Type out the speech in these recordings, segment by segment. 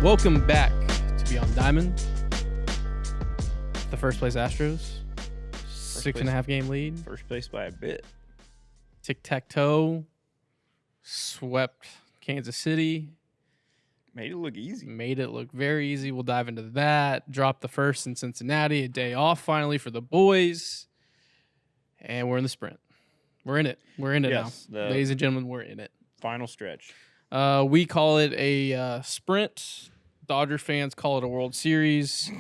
Welcome back to Beyond Diamond. The first place Astros. 6.5 game lead. First place by a bit. Tic-tac-toe. Swept Kansas City. Made it look easy. Made it look very easy. We'll dive into that. Dropped the first in Cincinnati. A day off finally for the boys. And we're in the sprint. We're in it. We're in it now. Ladies and gentlemen, we're in it. Final stretch. We call it a sprint. Dodger fans call it a World Series.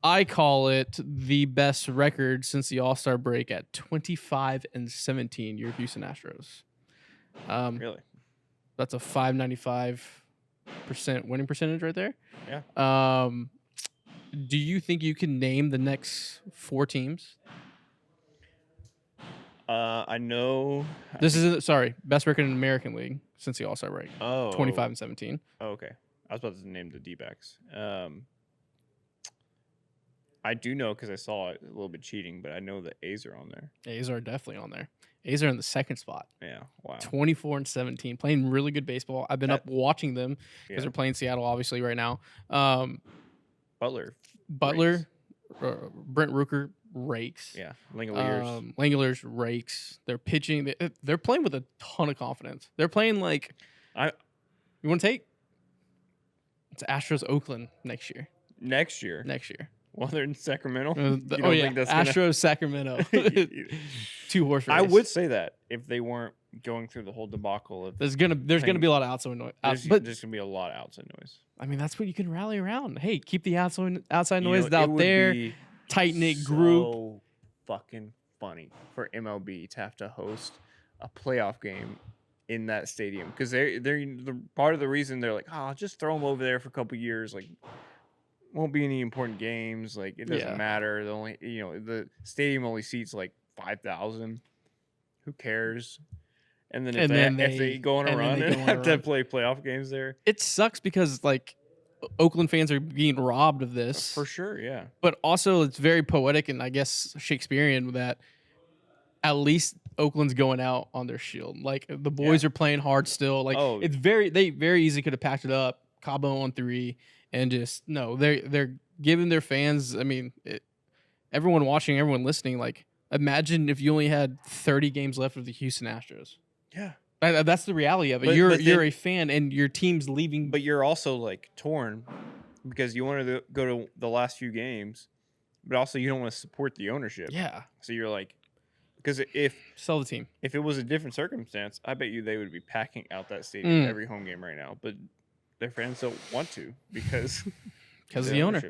I call it the best record since the All-Star break at 25-17. Your Houston Astros. Really? That's a 595% winning percentage right there. Yeah. Do you think you can name the next 4 teams? I know. Best record in the American League since the All-Star break. 25-17. Oh, okay. I was about to name the D-backs. I do know because I saw it a little bit cheating, but I know the A's are on there. A's are definitely on there. A's are in the second spot. Yeah, wow. 24-17, playing really good baseball. I've been up watching them because they're playing Seattle, obviously, right now. Butler, Brent Rooker rakes. Yeah, Langeliers rakes. They're pitching. They're playing with a ton of confidence. They're playing like you want to take? It's Astros Oakland next year. Next year. Well, they're in Sacramento. Astros Sacramento. 2-horse race. I would say that if they weren't going through the whole debacle of there's gonna be a lot of outside noise. There's gonna be a lot of outside noise. I mean, that's what you can rally around. Hey, keep the outside noise out there. Tight knit group. So fucking funny for MLB to have to host a playoff game in that stadium because they're the part of the reason they're like, just throw them over there for a couple years, like. Won't be any important games. Like it doesn't matter. The stadium only seats like 5,000. Who cares? And then if they go on a run and have to play playoff games there, it sucks because like Oakland fans are being robbed of this for sure. Yeah, but also it's very poetic and I guess Shakespearean that at least Oakland's going out on their shield. Like the boys are playing hard still. Like it's very easy could have packed it up. Cabo on 3. And they're giving their fans. I mean, everyone watching, everyone listening. Like, imagine if you only had 30 games left of the Houston Astros. Yeah, that's the reality of it. You're a fan, and your team's leaving. But you're also like torn because you want to go to the last few games, but also you don't want to support the ownership. Yeah. So you're like, because if sell the team, if it was a different circumstance, I bet you they would be packing out that stadium every home game right now. But their fans don't want to because of the owner.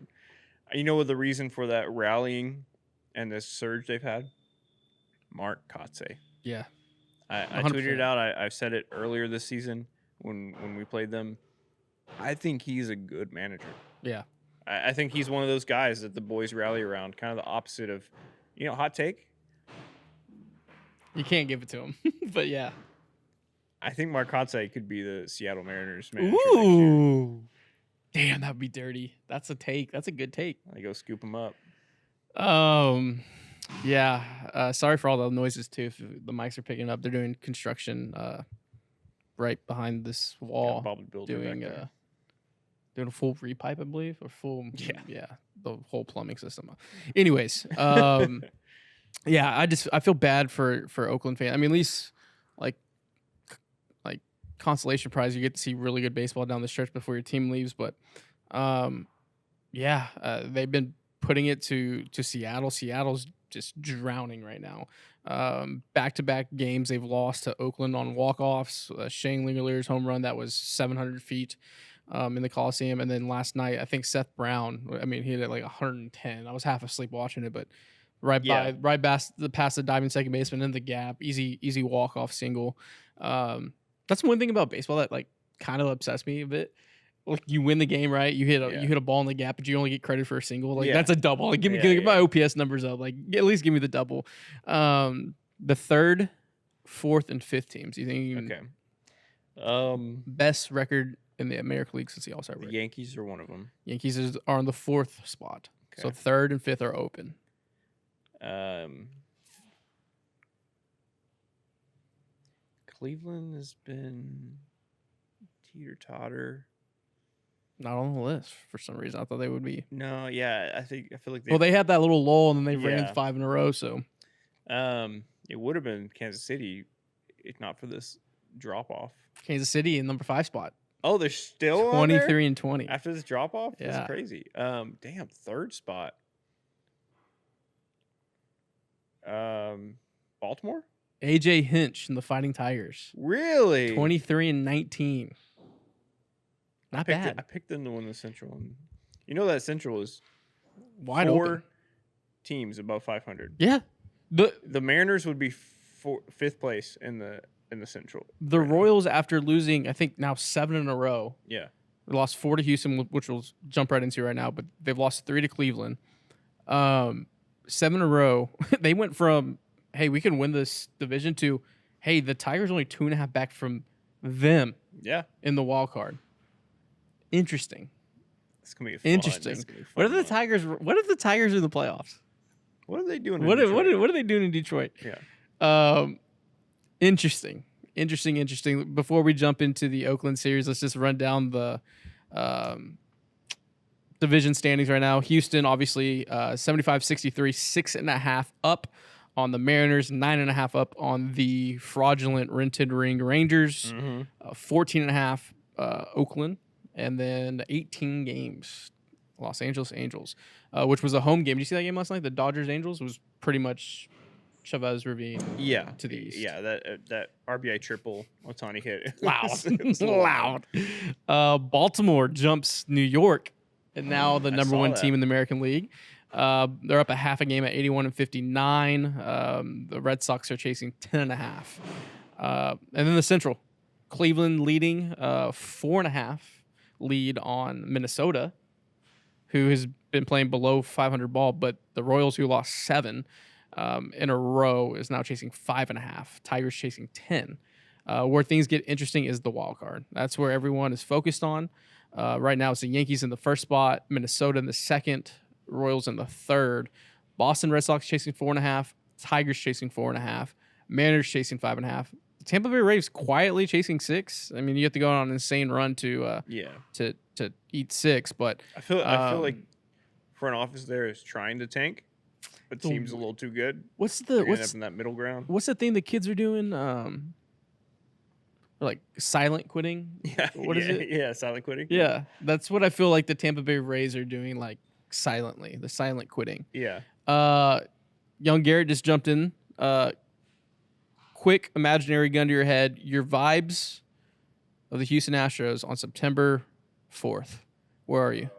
You know what the reason for that rallying and this surge they've had? Mark Kotsay. Yeah. I tweeted it out. I said it earlier this season when we played them. I think he's a good manager. Yeah. I think he's one of those guys that the boys rally around, kind of the opposite of, hot take. You can't give it to him, but yeah. I think Mark Kotsay could be the Seattle Mariners manager. Ooh. Damn, that would be dirty. That's a take. That's a good take. I go scoop him up. Yeah. Sorry for all the noises, too. If the mics are picking up. They're doing construction right behind this wall. Doing a full repipe, I believe. Or full, the whole plumbing system. Anyways, I feel bad for Oakland fans. I mean, at least, like consolation prize, you get to see really good baseball down the stretch before your team leaves. But they've been putting it to Seattle. Seattle's just drowning right now. Back-to-back games they've lost to Oakland on walk-offs. Shane Lingerlier's home run that was 700 feet in the Coliseum, and then last night I think Seth Brown. I mean, he hit it like 110. I was half asleep watching it, but past the diving second baseman in the gap, easy walk-off single. That's one thing about baseball that like kind of upsets me a bit. Like you win the game, right? You hit a ball in the gap, but you only get credit for a single. Like that's a double. Like give my OPS numbers up. Like at least give me the double. The 3rd, 4th, and 5th teams. You think? Okay. Best record in the American League since the All-Star break. The Yankees are one of them. Yankees are on the 4th spot. Okay. So 3rd and 5th are open. Cleveland has been Teeter-totter. Not on the list for some reason. I thought they would be. No, yeah, I feel like Well, they had that little lull, and then they ran Yeah. 5 in a row. So it would have been Kansas City if not for this drop off. Kansas City in number 5 spot. Oh, they're still on there 23 and 20. after this drop off? Yeah. That's crazy. Damn, 3rd spot. Baltimore? AJ Hinch and the Fighting Tigers. Really? 23 and 19. Not bad. I picked them to win the Central. And you know that Central is Wide 4 open. teams above 500. Yeah. The Mariners would be 5th place in the Central. The Royals, after losing, I think now 7 in a row. Yeah. They lost 4 to Houston, which we'll jump right into right now, but they've lost 3 to Cleveland. 7 in a row. They went from, hey, we can win this division to, hey, the Tigers only 2.5 back from them. Yeah. In the wild card. Interesting. It's gonna be fun. Interesting. What if the Tigers are in the playoffs? What are they doing? What are they doing in Detroit? Yeah. Interesting. Before we jump into the Oakland series, let's just run down the division standings right now. Houston, obviously, 75-63, 6.5 up on the Mariners, 9.5 up on the fraudulent rented ring Rangers, 14.5 Oakland, and then 18 games Los Angeles Angels, which was a home game. Did you see that game last night? The Dodgers Angels was pretty much Chavez Ravine. Yeah, to the east. Yeah, that RBI triple Ohtani hit. Loud. Baltimore jumps New York, and now the number 1 team in the American League. They're up a half a game at 81 and 59. The Red Sox are chasing 10.5. And then the Central, Cleveland leading 4.5 lead on Minnesota, who has been playing below 500 ball, but the Royals, who lost 7 in a row, is now chasing 5.5. Tigers chasing 10. Where things get interesting is the wild card. That's where everyone is focused on. Right now, it's the Yankees in the 1st spot, Minnesota in the 2nd, Royals in the 3rd, Boston Red Sox chasing 4.5, Tigers chasing 4.5, Mariners chasing 5.5. Tampa Bay Rays quietly chasing 6. I mean, you have to go on an insane run to eat 6, but I feel like front office there is trying to tank, but seems a little too good. What's end up in that middle ground? What's the thing the kids are doing? Like silent quitting. Yeah, what is it? Yeah, silent quitting. Yeah, that's what I feel like the Tampa Bay Rays are doing, like silently, the silent quitting. Yeah. Young Garrett just jumped in. Quick imaginary gun to your head. Your vibes of the Houston Astros on September 4th. Where are you?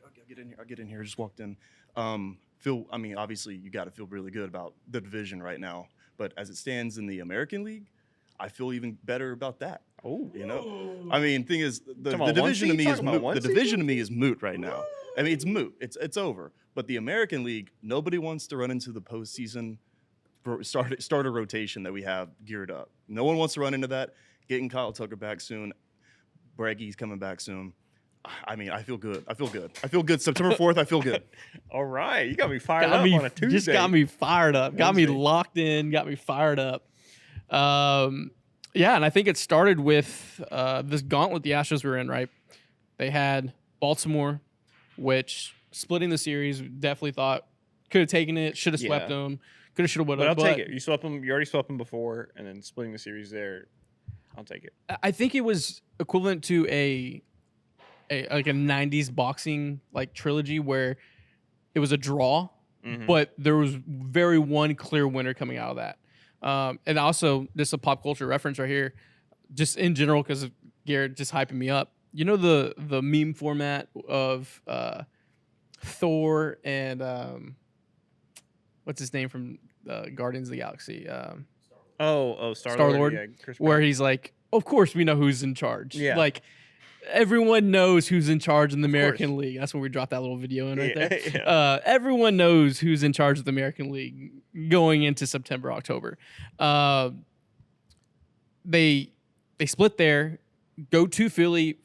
I'll get in here. I just walked in. Obviously, you got to feel really good about the division right now. But as it stands in the American League, I feel even better about that. Oh, I mean, thing is, the division to me is moot. The division to me is moot right now. I mean, it's moot. It's over. But the American League, nobody wants to run into the postseason start a rotation that we have geared up. No one wants to run into that. Getting Kyle Tucker back soon. Breggy's coming back soon. I mean, I feel good. I feel good. September 4th, I feel good. All right. You got me fired up on a Tuesday. Just got me fired up. Got me locked in. Got me fired up. Yeah, and I think it started with this gauntlet the Astros were in, right? They had Baltimore, which splitting the series, definitely thought could have taken it, should have swept them, could have, should have, would have. But I'll take it. You swept them. You already swept them before, and then splitting the series there, I'll take it. I think it was equivalent to a 90s boxing like trilogy where it was a draw, but there was very one clear winner coming out of that. And also, just a pop culture reference right here, just in general, because Garrett just hyping me up. You know the meme format of Thor and what's his name from Guardians of the Galaxy? Star-Lord. Yeah, where he's like, of course we know who's in charge. Yeah. Like, everyone knows who's in charge in the American League. That's when we dropped that little video in right there. Yeah. Everyone knows who's in charge of the American League going into September, October. They split there, go to Philly.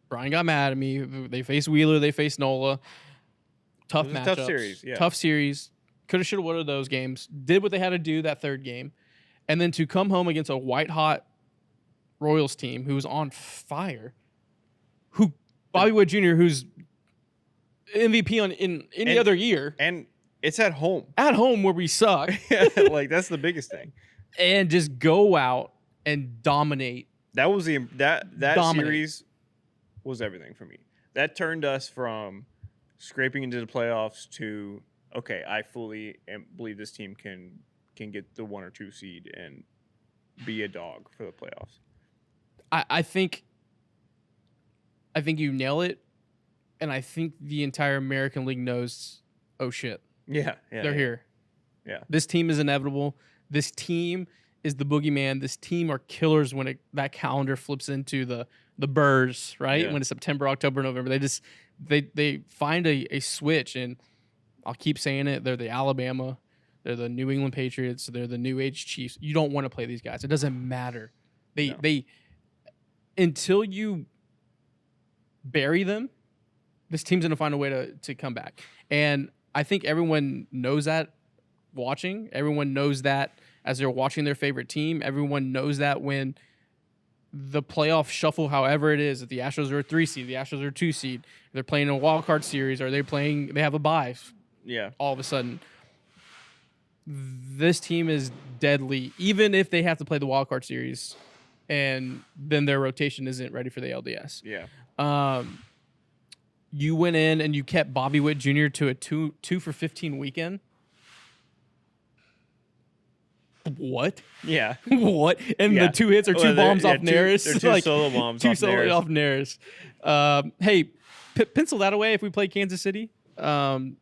Brian got mad at me. They face Wheeler. They face Nola. Tough matchups. Tough series. Yeah. Tough series. Could have, should have, would have those games. Did what they had to do that 3rd game. And then to come home against a white-hot Royals team who's on fire, who Bobby Witt Jr., who's MVP in any other year, and it's at home. At home where we suck. Like that's the biggest thing. And just go out and dominate. That was that series was everything for me. That turned us from scraping into the playoffs to okay, I fully believe this team can get the 1 or 2 seed and be a dog for the playoffs. I think you nail it, and I think the entire American League knows, oh shit. Yeah. They're here. Yeah. This team is inevitable. This team is the boogeyman. This team are killers when that calendar flips into the burrs, right? Yeah. When it's September, October, November. They find a switch, and I'll keep saying it. They're the Alabama. They're the New England Patriots. They're the New Age Chiefs. You don't want to play these guys. It doesn't matter. They until you bury them, this team's going to find a way to come back. And I think everyone knows that watching. Everyone knows that as they're watching their favorite team. Everyone knows that when the playoff shuffle, however it is, if the Astros are a 3 seed, the Astros are a 2 seed, they're playing a wild card series, or they have a bye. Yeah. All of a sudden, this team is deadly, even if they have to play the wild card series, and then their rotation isn't ready for the LDS. Yeah. You went in and you kept Bobby Witt Jr. to a 2 for 15 weekend. What? Yeah. What? And the 2 hits are 2 bombs off Neris. They're 2 solo bombs. 2 solo off Neris. Hey, pencil that away if we play Kansas City. Neris,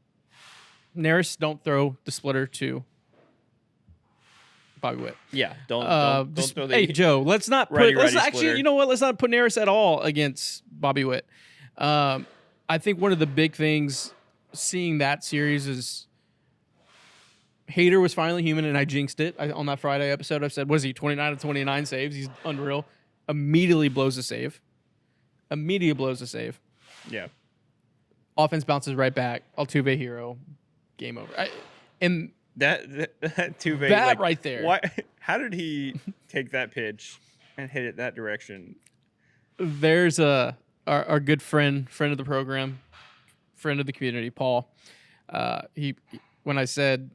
don't throw the splitter to Bobby Witt. Yeah. Don't throw the hey, Joe, let's not put. Splitter. You know what? Let's not put Neris at all against Bobby Witt. I think one of the big things seeing that series is Hader was finally human, and I jinxed it. On that Friday episode, I said, what is he, 29 of 29 saves? He's unreal. Immediately blows a save. Yeah. Offense bounces right back. Altuve hero. Game over. And that Altuve, that right there. Why? How did he take that pitch and hit it that direction? There's our good friend of the program, friend of the community, Paul. He when I said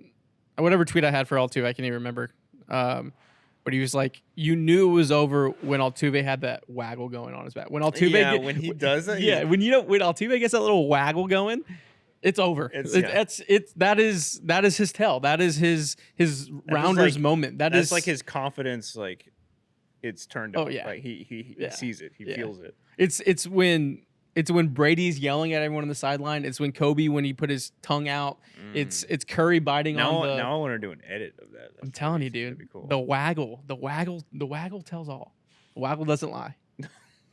whatever tweet I had for Altuve, I can't even remember. But he was like, you knew it was over when Altuve had that waggle going on his back. When Altuve when he does it. Yeah, when Altuve gets that little waggle going, it's over. That is his tell. That is his Rounders moment. That's like his confidence, like it's turned up. Oh yeah. Like he sees it. He feels it. It's when Brady's yelling at everyone on the sideline. It's when Coby, when he put his tongue out. It's Curry biting on the. Now I want to do an edit of that. I'm telling you, dude. Cool. The waggle tells all. The waggle doesn't lie.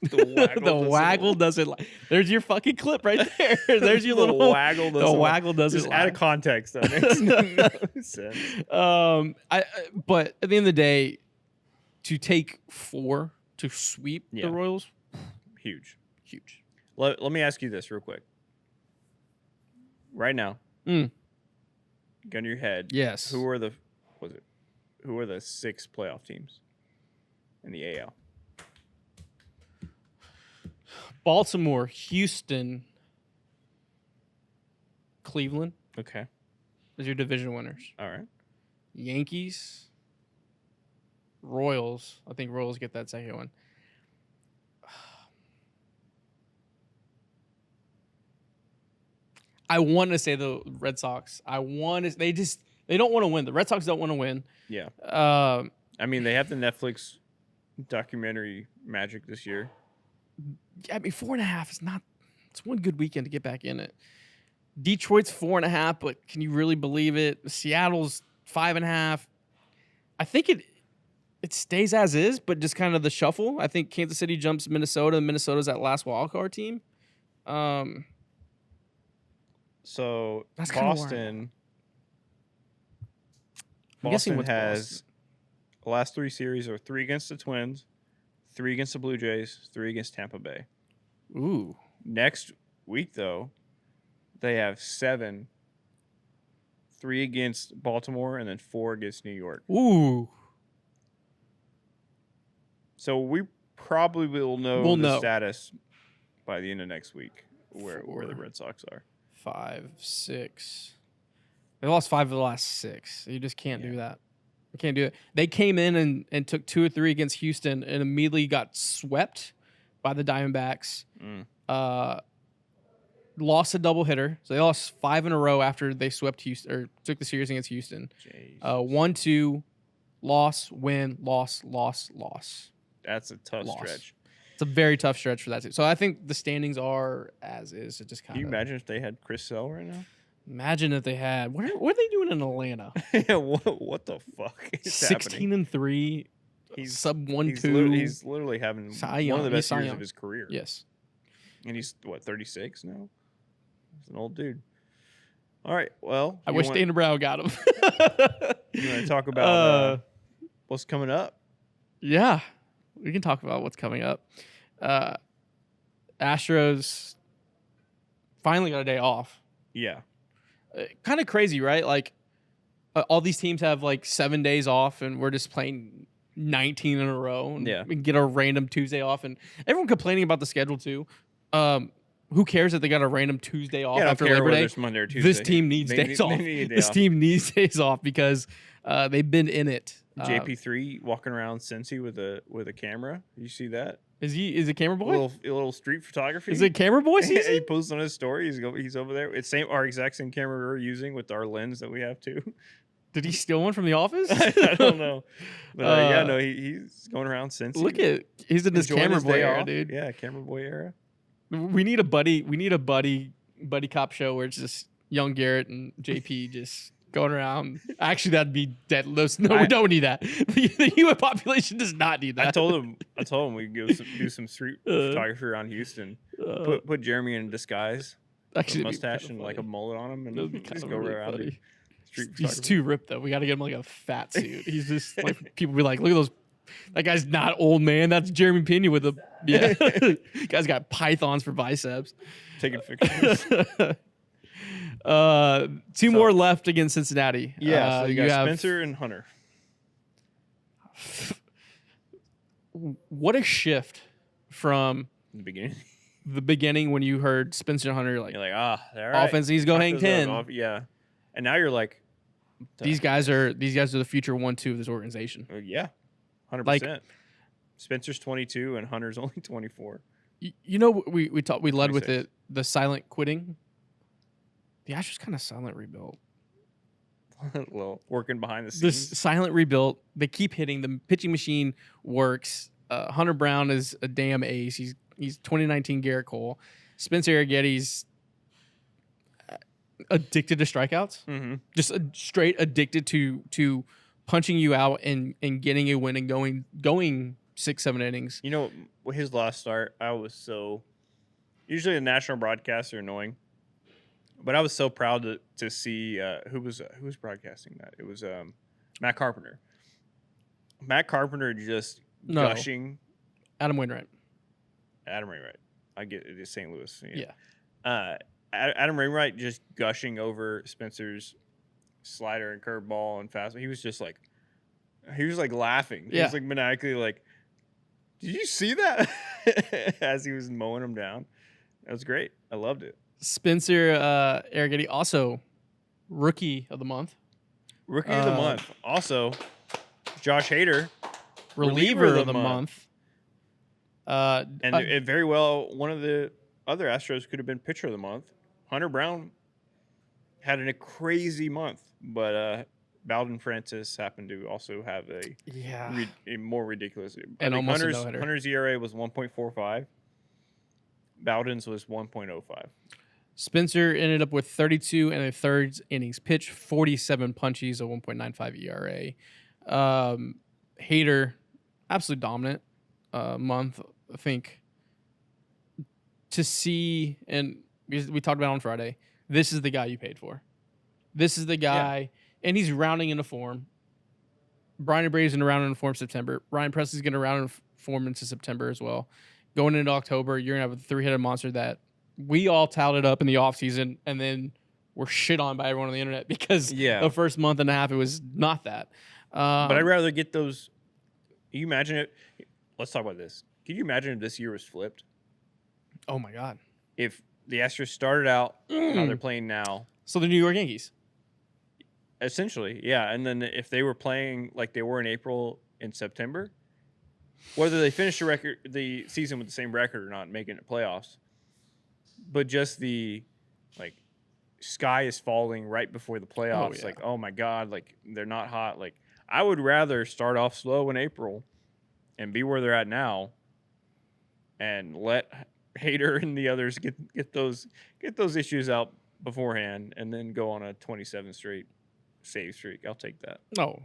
The waggle doesn't lie. There's your fucking clip right there. There's your little waggle. The waggle doesn't just lie. Out of context, that makes no sense. But at the end of the day, to take 4 to sweep the Royals, huge. Huge. Let me ask you this real quick. Right now, gun to your head. Yes. Who are the 6 playoff teams in the AL? Baltimore, Houston, Cleveland. Okay. Those are your division winners. All right. Yankees, Royals. I think Royals get that second one. I want to say the Red Sox. They don't want to win. The Red Sox don't want to win. Yeah. I mean, they have the Netflix documentary Magic this year. I mean, 4.5 is not. It's one good weekend to get back in it. Detroit's 4.5, but can you really believe it? Seattle's 5.5. I think it stays as is, but just kind of the shuffle. I think Kansas City jumps Minnesota, and Minnesota's that last wild card team. So that's Boston has the last 3 series are 3 against the Twins, 3 against the Blue Jays, 3 against Tampa Bay. Ooh. Next week, though, they have 7, 3 against Baltimore, and then 4 against New York. Ooh. So probably will know We'll the know. status by the end of next week where the Red Sox are. 5, 6. They lost 5 of the last 6. You just can't do that. You can't do it. They came in and took 2 or 3 against Houston and immediately got swept by the Diamondbacks. Lost a doubleheader. So they lost 5 in a row after they swept Houston or took the series against Houston. 1-2, loss, win, loss. That's a tough stretch. It's a very tough stretch for that team. So I think the standings are as is. It just kind of. Can you imagine if they had Chris Sale right now? Imagine if they had. What are they doing in Atlanta? Yeah, what the fuck is 16-3. He's sub 1-2. He's literally having one of the best years of his career. Yes. And he's 36 now. He's an old dude. All right. Well, I wish Dana Brown got him. You want to talk about what's coming up? Yeah, we can talk about what's coming up. Astros finally got a day off. Yeah. Kind of crazy, right? Like all these teams have like 7 days off, and we're just playing 19 in a row. And we can get a random Tuesday off, and everyone complaining about the schedule too. Who cares if they got a random Tuesday off after Labor Day? Monday or Tuesday. This team needs days off. This team needs days off because they've been in it. JP3 walking around Cincy with a camera. You see that? Is a camera boy? A little street photography. Is it camera boy season? He posts on his story. He's over there. It's our exact same camera we're using with our lens that we have too. Did he steal one from the office? I don't know. But he's going around Cincy. He's in this camera boy era, dude. Yeah, camera boy era. We need a buddy cop show where it's just young Garrett and JP just going around. Actually, that'd be dead. No, we don't need that. The human population does not need that. I told him we'd do some street photography around Houston. Put Jeremy in disguise. Actually, a mustache and like a mullet on him, and just go really around. Street photography. He's too ripped though. We got to get him like a fat suit. He's just like people be like, look at those. That guy's not old man. That's Jeremy Pena with guy's got pythons for biceps. Taking pictures. 2 more left against Cincinnati. Yeah, so you got Spencer and Hunter. What a shift from the beginning when you heard Spencer and Hunter. You're like, they're right. Offense needs to go hang 10. Yeah, and now you're like, these guys are the future 1-2 of this organization. Yeah, 100%. Spencer's 22 and Hunter's only 24. We led 26. With the silent quitting. The Astros kind of silent rebuilt. Well, working behind the scenes. This silent rebuilt. They keep hitting. The pitching machine works. Hunter Brown is a damn ace. He's 2019 Garrett Cole. Spencer Arrietty's addicted to strikeouts. Mm-hmm. Just straight addicted to punching you out and getting a win and going 6-7 innings. His last start, I was so. Usually the national broadcasts are annoying. But I was so proud to see who was broadcasting that. It was Matt Carpenter. Matt Carpenter just gushing. Adam Wainwright. I get it. It's St. Louis. Yeah. Adam Wainwright just gushing over Spencer's slider and curveball and fastball. He was laughing. He was like maniacally like, did you see that? As he was mowing him down. That was great. I loved it. Spencer Arrietty, also Rookie of the Month. Rookie of the Month. Also, Josh Hader, Reliever of the month. And very well, one of the other Astros could have been Pitcher of the Month. Hunter Brown had a crazy month, but Bowden Francis happened to also have a more ridiculous. And almost a no-hitter. Hunter's ERA was 1.45. Bowden's was 1.05. Spencer ended up with 32 and a third innings pitched, 47 punchies, a 1.95 ERA. Hader, absolutely dominant month. I think to see, and we talked about it on Friday, this is the guy you paid for. This is the guy, and he's rounding into form. Brian Abreu's going to round into form September. Ryan Presley's going to round into form into September as well. Going into October, you're going to have a 3-headed monster that we all touted up in the offseason, and then were shit on by everyone on the internet because the first month and a half it was not that. But I'd rather get those. You imagine it. Let's talk about this. Could you imagine if this year was flipped? Oh my God! If the Astros started out how they're playing now, so the New York Yankees, essentially, yeah. And then if they were playing like they were in April and September, whether they finish the season with the same record or not, making it playoffs, but just the like sky is falling right before the playoffs. Oh, yeah. Like, oh my God, like they're not hot. Like, I would rather start off slow in April and be where they're at now, and let Hader and the others get those issues out beforehand, and then go on a 27 straight save streak. I'll take that. No,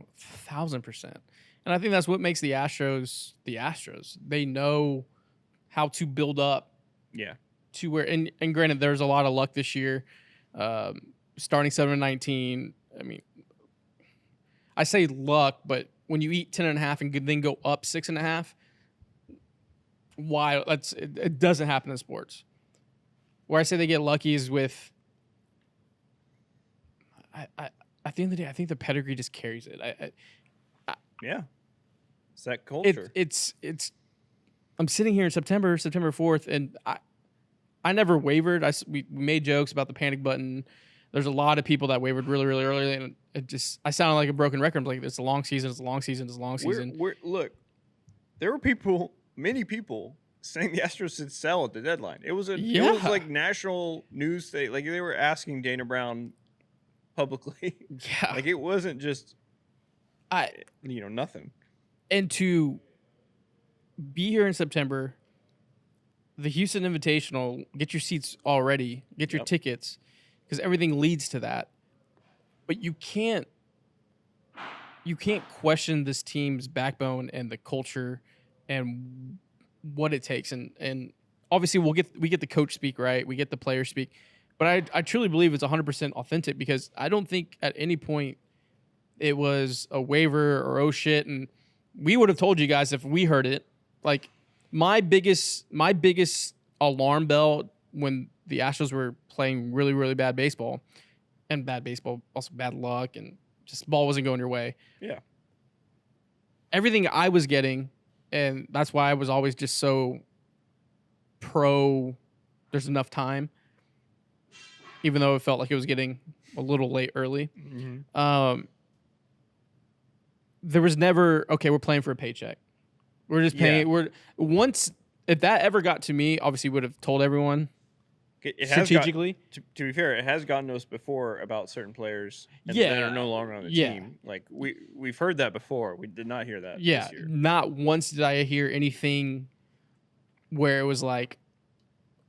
1,000%. And I think that's what makes the Astros the Astros. They know how to build up. Yeah. To where, and granted, there's a lot of luck this year. Starting 7-19. I mean, I say luck, but when you eat 10.5 and then go up 6.5, why? It doesn't happen in sports. Where I say they get lucky is with. At the end of the day, I think the pedigree just carries it. Yeah, it's that culture. It's. I'm sitting here in September 4th, and I never wavered. We made jokes about the panic button. There's a lot of people that wavered really, really early, and I sounded like a broken record. I'm like, it's a long season. It's a long season. It's a long season. Look, there were many people saying the Astros should sell at the deadline. It was like national news thing. Like, they were asking Dana Brown publicly. Yeah, like, it wasn't just nothing. And to be here in September, the Houston Invitational, get your seats already, get your tickets, because everything leads to that. But you can't question this team's backbone and the culture and what it takes. And obviously we get the coach speak, right? We get the player speak. But I truly believe it's 100% authentic, because I don't think at any point it was a waiver or oh shit. And we would have told you guys if we heard it. Like, my biggest alarm bell when the Astros were playing really, really bad baseball, and bad baseball, also bad luck, and just the ball wasn't going your way. Yeah. Everything I was getting, and that's why I was always just so pro there's enough time, even though it felt like it was getting a little late early. Mm-hmm. There was never, okay, we're playing for a paycheck. We're just paying. Yeah. If that ever got to me, obviously would have told everyone strategically. To be fair, it has gotten to us before about certain players that are no longer on the team. Like, we've heard that before. We did not hear that this year. Not once did I hear anything where it was like,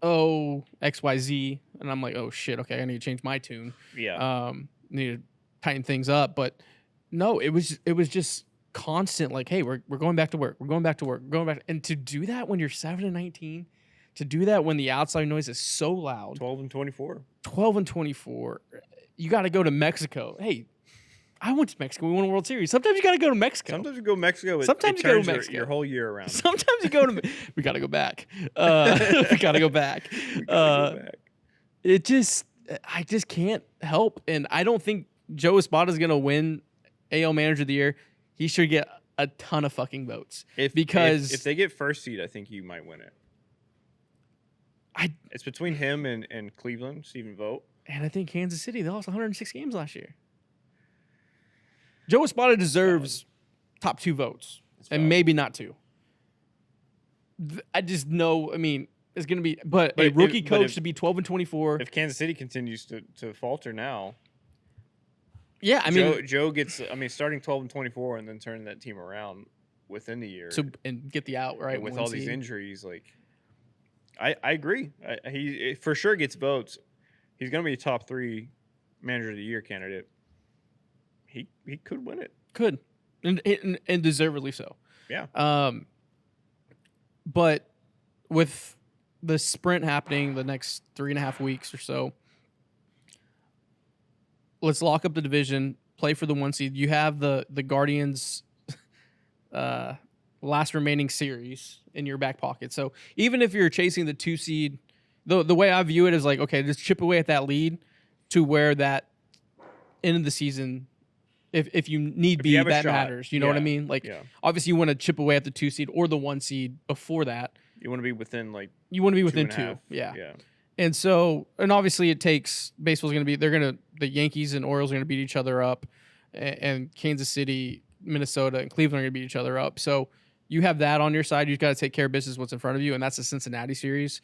oh, XYZ, and I'm like, oh shit, okay, I need to change my tune. Yeah. Need to tighten things up. But no, it was just constant, like, hey, we're going back to work. We're going back to work. We're going back. And to do that when you're 7-19, to do that when the outside noise is so loud. 12-24. 12-24. You got to go to Mexico. Hey, I went to Mexico. We won a World Series. Sometimes you got to go to Mexico. Sometimes you go to Mexico. Sometimes you go to Mexico. Your whole year around. Sometimes you go to. We got to go back. We got to go back. It just, I just can't help, and I don't think Joe Espada is gonna win AL Manager of the Year. He should get a ton of fucking votes. If they get first seed, I think you might win it. It's between him and Cleveland, Stephen Vogt. And I think Kansas City, they lost 106 games last year. Joe Espada deserves top 2 votes, and maybe not 2. I just know, I mean, it's going to be, but a rookie coach should be 12-24. If Kansas City continues to falter now. Yeah, I mean, Joe gets, starting 12-24 and then turning that team around within the year. And get the out, right? With all these injuries, like, I agree. He for sure gets votes. He's going to be a top 3 Manager of the Year candidate. He could win it. Could. And deservedly so. Yeah. But with the sprint happening the next 3.5 weeks or so, let's lock up the division, play for the 1 seed. You have the Guardians' last remaining series in your back pocket. So even if you're chasing the 2 seed, the way I view it is like, okay, just chip away at that lead to where that end of the season If you need If be, you have a that shot, matters. You know what I yeah, mean? Like, yeah. obviously, you want to chip away at the 2 seed or the 1 seed before that. You want to be within like You want to be within 2.5. 2. Yeah. Yeah. And so, and obviously, it takes baseball's going to be. The Yankees and Orioles are going to beat each other up, and Kansas City, Minnesota, and Cleveland are going to beat each other up. So you have that on your side. You've got to take care of business what's in front of you, and that's the Cincinnati series.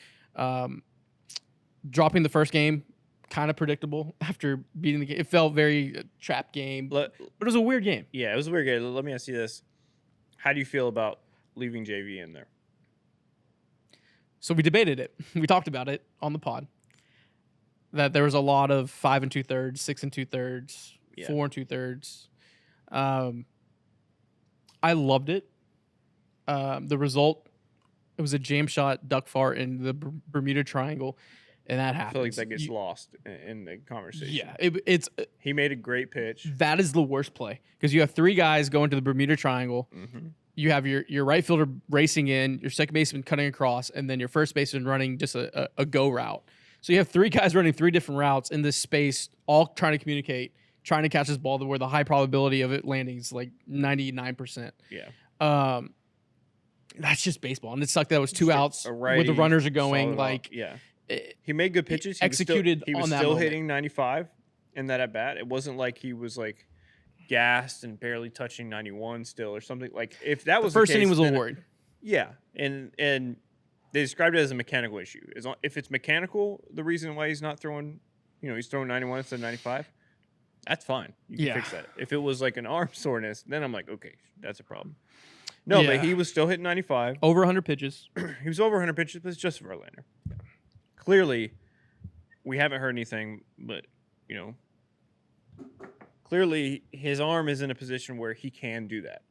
Dropping the first game, kind of predictable after beating the game. It felt very trap game, but it was a weird game. Yeah, it was a weird game. Let me ask you this: how do you feel about leaving JV in there? So we debated it. We talked about it on the pod. That there was a lot of 5 2/3, 6 2/3, 4 2/3. I loved it. The result, it was a jam shot duck fart in the Bermuda Triangle, and that happens. I feel like that gets lost in the conversation. Yeah, he made a great pitch. That is the worst play because you have 3 guys going to the Bermuda Triangle. Mm-hmm. You have your right fielder racing in, your second baseman cutting across, and then your first baseman running just a go route. So you have 3 guys running 3 different routes in this space, all trying to communicate, trying to catch this ball where the high probability of it landing is like 99%. Yeah. That's just baseball, and it sucked that it was 2 outs righty, where the runners are going. Like, yeah, he made good pitches. He executed. He was still hitting 95 in that at bat. It wasn't like he was like gassed and barely touching 91 still or something. Like if that was the first the case, inning was a little worried. Yeah, and they described it as a mechanical issue. If it's mechanical, the reason why he's not throwing, he's throwing 91 instead of 95. That's fine. You can fix that. If it was like an arm soreness, then I'm like, okay, that's a problem. No, but he was still hitting 95. Over 100 pitches. He was over 100 pitches, but it's just Verlander. Clearly, we haven't heard anything, but, clearly his arm is in a position where he can do that.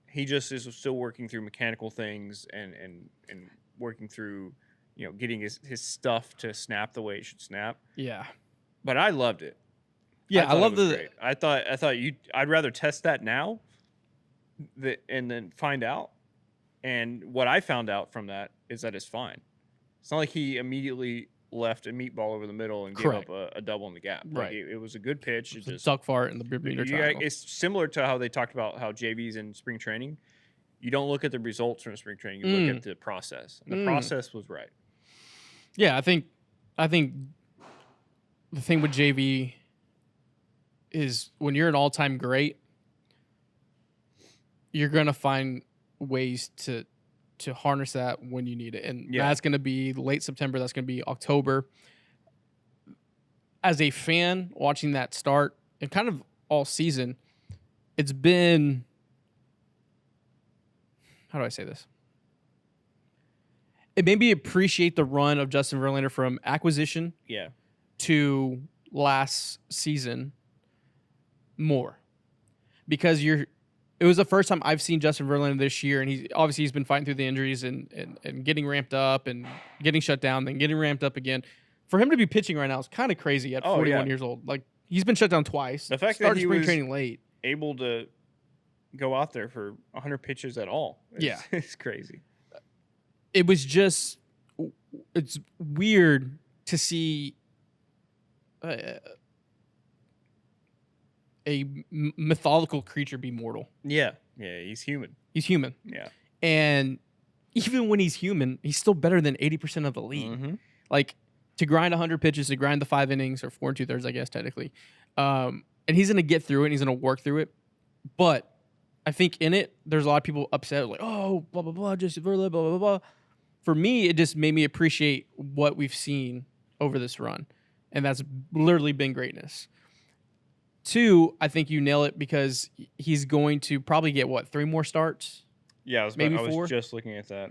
He just is still working through mechanical things and working through, getting his stuff to snap the way it should snap. Yeah. But I loved it. Yeah, I love great. I'd rather test that now and then find out. And what I found out from that is that it's fine. It's not like he immediately left a meatball over the middle and gave up a double in the gap. Right. Like it was a good pitch. It was a duck fart in the Bermuda Triangle. It's similar to how they talked about how JV's in spring training. You don't look at the results from spring training. You look at the process. And the process was right. Yeah, I think the thing with JV is when you're an all-time great, you're going to find ways to harness that when you need it. And that's going to be late September. That's going to be October. As a fan watching that start and kind of all season, it's been, how do I say this? It made me appreciate the run of Justin Verlander from acquisition to last season more. Because it was the first time I've seen Justin Verlander this year, and he's been fighting through the injuries and getting ramped up and getting shut down, then getting ramped up again. For him to be pitching right now is kind of crazy at 41 years old. Like, he's been shut down twice. The fact started that he spring was training late, able to go out there for 100 pitches at all, it's crazy. It was just, it's weird to see a mythological creature be mortal. Yeah, he's human. He's human. Yeah. And even when he's human, he's still better than 80% of the league. Mm-hmm. Like, to grind 100 pitches, to grind the 5 innings, or 4 2/3, I guess, technically. And he's going to get through it, and he's going to work through it. But I think in it, there's a lot of people upset, like, oh, blah, blah, blah, just blah, blah, blah, blah. For me, it just made me appreciate what we've seen over this run. And that's literally been greatness. 2, I think you nail it because he's going to probably get, 3 more starts? Yeah, I was just looking at that.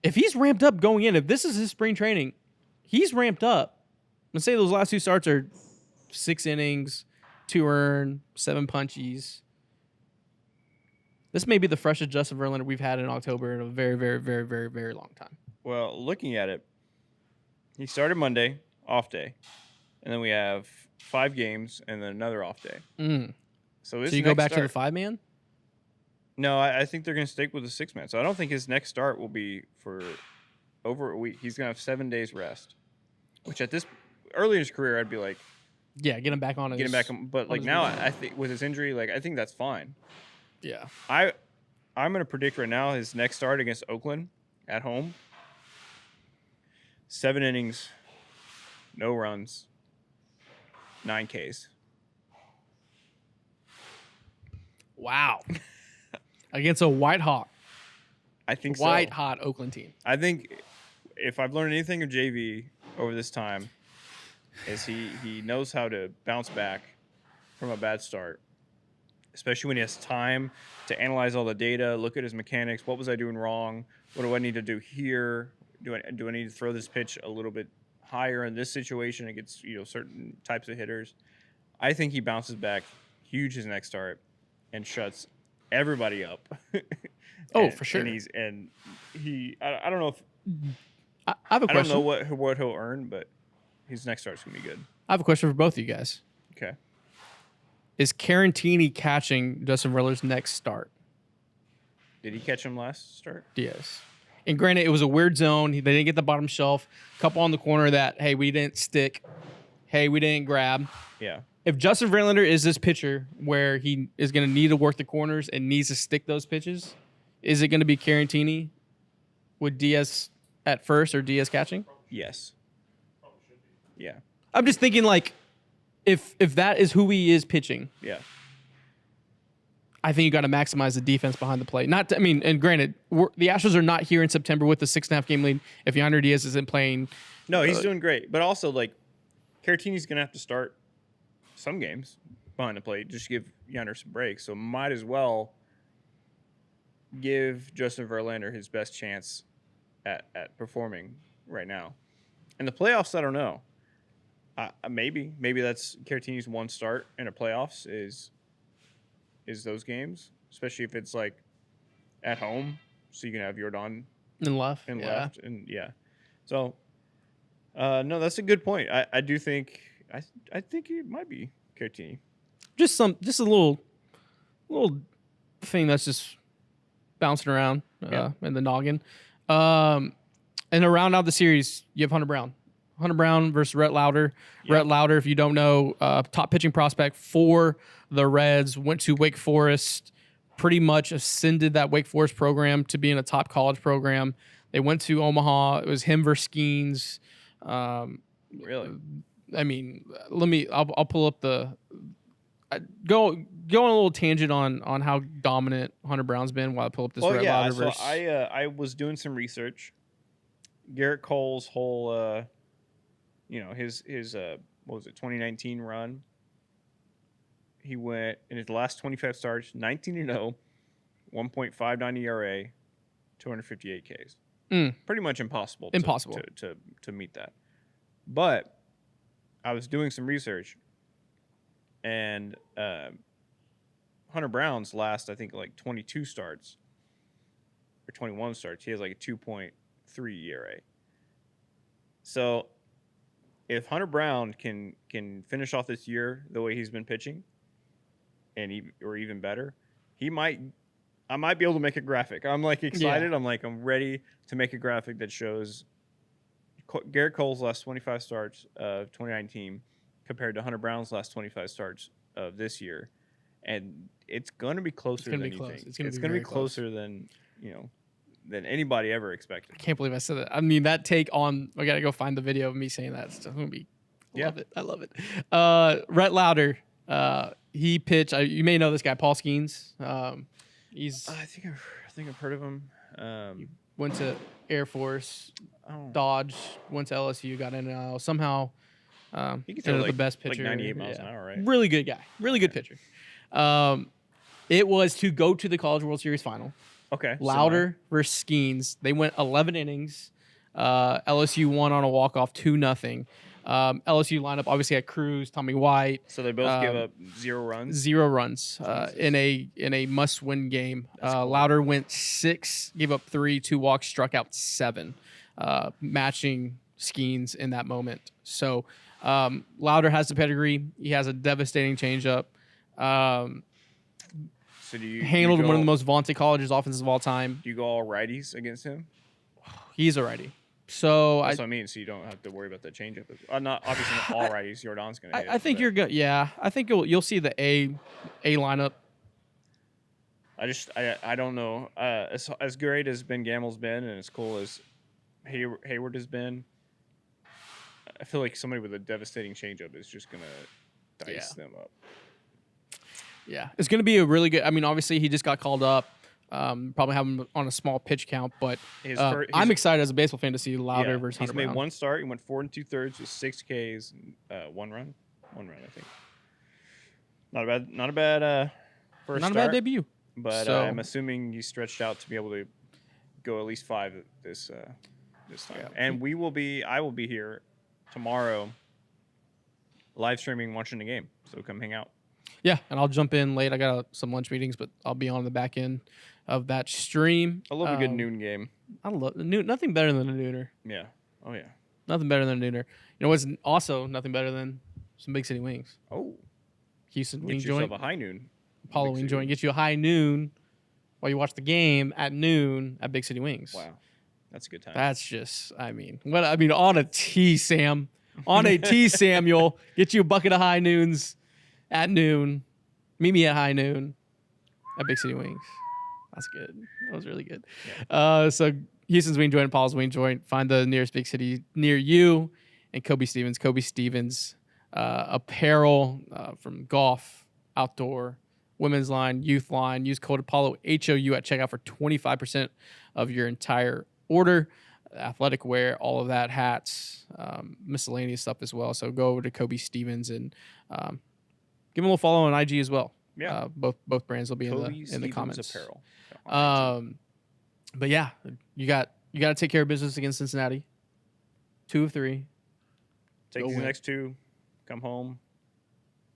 If he's ramped up going in, if this is his spring training, he's ramped up. Let's say those last 2 starts are 6 innings, 2 earned, 7 punchies. This may be the freshest Justin Verlander we've had in October in a very, very, very, very, very long time. Well, looking at it, he started Monday, off day, and then we have 5 games and then another off day. So you go back to the 5-man? No, I think they're going to stick with the 6-man. So I don't think his next start will be for over a week. He's going to have 7 days rest, which early in his career, I'd be like, Yeah, get him back on. Get him back on, but like now, I think with his injury, like I think that's fine. Yeah. I'm gonna predict right now his next start against Oakland at home. 7 innings, no runs, 9 Ks. Wow. Against a white-hot Oakland team. I think if I've learned anything of JV over this time, is he knows how to bounce back from a bad start, especially when he has time to analyze all the data, look at his mechanics. What was I doing wrong? What do I need to do here? Do I need to throw this pitch a little bit higher in this situation against certain types of hitters? I think he bounces back huge his next start and shuts everybody up. For sure. And I don't know if I have a question. I don't know what he'll earn, but his next start's gonna be good. I have a question for both of you guys. Okay. Is Carantini catching Justin Verlander's next start? Did he catch him last start? Yes. And granted, it was a weird zone. They didn't get the bottom shelf. A couple on the corner that, hey, we didn't stick. Hey, we didn't grab. Yeah. If Justin Verlander is this pitcher where he is going to need to work the corners and needs to stick those pitches, is it going to be Carantini with Diaz at first or Diaz catching? Yes. Yeah. I'm just thinking, like, if that is who he is pitching, yeah, I think you got to maximize the defense behind the plate. And granted, the Astros are not here in September with the 6.5 game lead. If Yonder Diaz isn't playing, no, he's doing great. But also, like, Caratini's gonna have to start some games behind the plate just to give Yonder some breaks. So might as well give Justin Verlander his best chance at performing right now. In the playoffs, I don't know. Maybe that's Caratini's one start in the playoffs is those games, especially if it's like at home, so you can have Jordan and left, and So, no, that's a good point. I do think I think it might be Caratini. Just a little thing that's just bouncing around in the noggin. And to round out the series, you have Hunter Brown. Hunter Brown versus Rhett Lauder. Yep. Rhett Lauder, if you don't know, top pitching prospect for the Reds, went to Wake Forest, pretty much ascended that Wake Forest program to being a top college program. They went to Omaha. It was him versus Skeens. Really? I mean, I'll pull up go on a little tangent on how dominant Hunter Brown's been while I pull up this Rhett Lauder versus. So I was doing some research. Garrett Cole's whole his what was it, 2019 run. He went in his last 25 starts, 19-0, 1.59 ERA, 258 Ks. Pretty much impossible to meet that. But I was doing some research, and Hunter Brown's last, I think, like 22 starts or 21 starts, he has like a 2.3 ERA. So if Hunter Brown can finish off this year the way he's been pitching, or even better, I might be able to make a graphic. I'm like excited. Yeah. I'm ready to make a graphic that shows Garrett Cole's last 25 starts of 2019 compared to Hunter Brown's last 25 starts of this year, and it's going to be closer than anything. It's going to be closer than than anybody ever expected. I can't believe I said that. I mean, that take on, I got to go find the video of me saying that. It's going to be, I love it. Rhett Lauder, he pitched, you may know this guy, Paul Skeens. He's, I think I've heard of him. He went to Air Force, Dodge, went to LSU, got in and out. Somehow, he could throw the best pitcher. Like 98 miles an hour, right? Really good guy. Really good pitcher. It was to go to the College World Series final. Okay. Lauder versus Skeens. They went 11 innings. LSU won on a walk-off 2-0. LSU lineup obviously had Cruz, Tommy White. So they both gave up 0 runs? 0 runs in a must-win game. Cool. Lauder went 6, gave up 3, 2 walks, struck out 7, matching Skeens in that moment. So Lauder has the pedigree. He has a devastating changeup. So handled one of the most vaunted colleges offenses of all time. Do you go all righties against him? He's a righty. So That's what I mean. So you don't have to worry about that changeup. Not obviously not all righties. Jordan's gonna. I think you're good. Yeah, I think you'll see the A lineup. I don't know. As great as Ben Gamel's been, and as cool as Hayward has been, I feel like somebody with a devastating changeup is just gonna dice them up. Yeah, it's gonna be a really good. I mean, obviously he just got called up. Probably have him on a small pitch count, but I'm excited as a baseball fan to see Lauder versus Hunter He's made Brown. one start. He went 4 2/3 with 6 Ks, 1 run, I think. Not a bad first Not start. a bad debut. But I'm assuming he's stretched out to be able to go at least 5 this time. Yeah. And I will be here tomorrow, live streaming, watching the game. So come hang out. Yeah, and I'll jump in late. I got some lunch meetings, but I'll be on the back end of that stream. I love a good noon game. I love nothing better than a nooner. Yeah. Oh yeah. Nothing better than a nooner. You know what's also nothing better than some Big City wings. Oh. Houston wing joint. Yourself a high noon. Apollo wing joint. Get you a high noon while you watch the game at noon at Big City Wings. Wow. That's a good time. That's just, on a tee, Sam. On a tee, Samuel. Get you a bucket of high noons at noon. Meet me at high noon at Big City Wings. That's good. That was really good. Yeah. So Houston's wing joint, Paul's wing joint. Find the nearest big city near you. And Coby Stevens apparel from golf, outdoor, women's line, youth line. Use code Apollo HOU at checkout for 25% of your entire order. Athletic wear, all of that, hats, miscellaneous stuff as well. So go over to Coby Stevens and give him a little follow on IG as well. Yeah, both brands will be Coby in the comments. Apparel. But yeah, you got to take care of business against Cincinnati. 2 of 3. Take the next 2. Come home.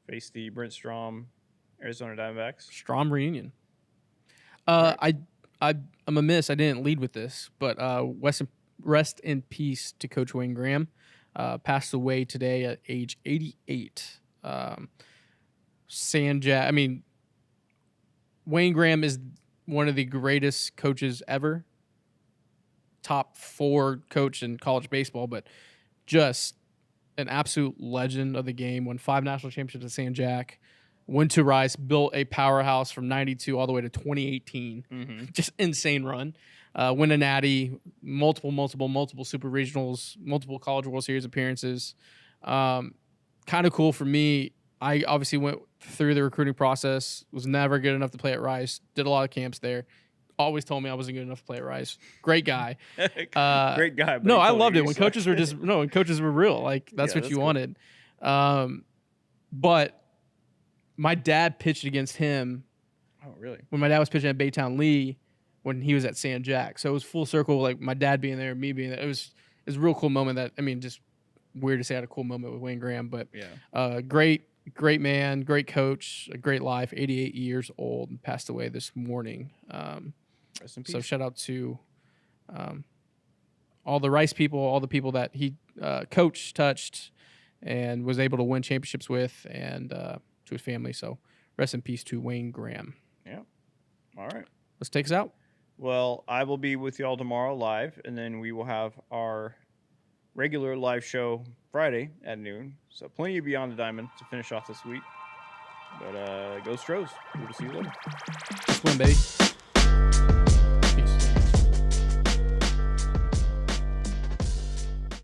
Face the Brent Strom Arizona Diamondbacks. Strom reunion. Right. I'm amiss. I didn't lead with this, but rest in peace to Coach Wayne Graham. Passed away today at age 88. Wayne Graham is one of the greatest coaches ever. Top 4 coach in college baseball, but just an absolute legend of the game. Won 5 national championships at San Jack. Went to Rice, built a powerhouse from 92 all the way to 2018. Mm-hmm. Just insane run. Win a natty, multiple super regionals, multiple College World Series appearances. Kind of cool for me. I obviously went through the recruiting process, was never good enough to play at Rice, did a lot of camps there. Always told me I wasn't good enough to play at Rice. Great guy. Great guy. But no, I loved it when coaches were when coaches were real. Like that's what you wanted. But my dad pitched against him. Oh, really? When my dad was pitching at Baytown Lee when he was at San Jack. So it was full circle, like my dad being there, me being there. It was a real cool moment just weird to say I had a cool moment with Wayne Graham, but yeah. Great man, great coach, a great life, 88 years old, and passed away this morning. Rest in peace. So shout out to all the Rice people, all the people that he coached, touched, and was able to win championships with, and to his family. So rest in peace to Wayne Graham. Yeah. All right. Let's take us out. Well, I will be with y'all tomorrow live, and then we will have our regular live show Friday at noon. So plenty of Beyond the Diamond to finish off this week. But go Stros. We'll see you later. Swim, baby.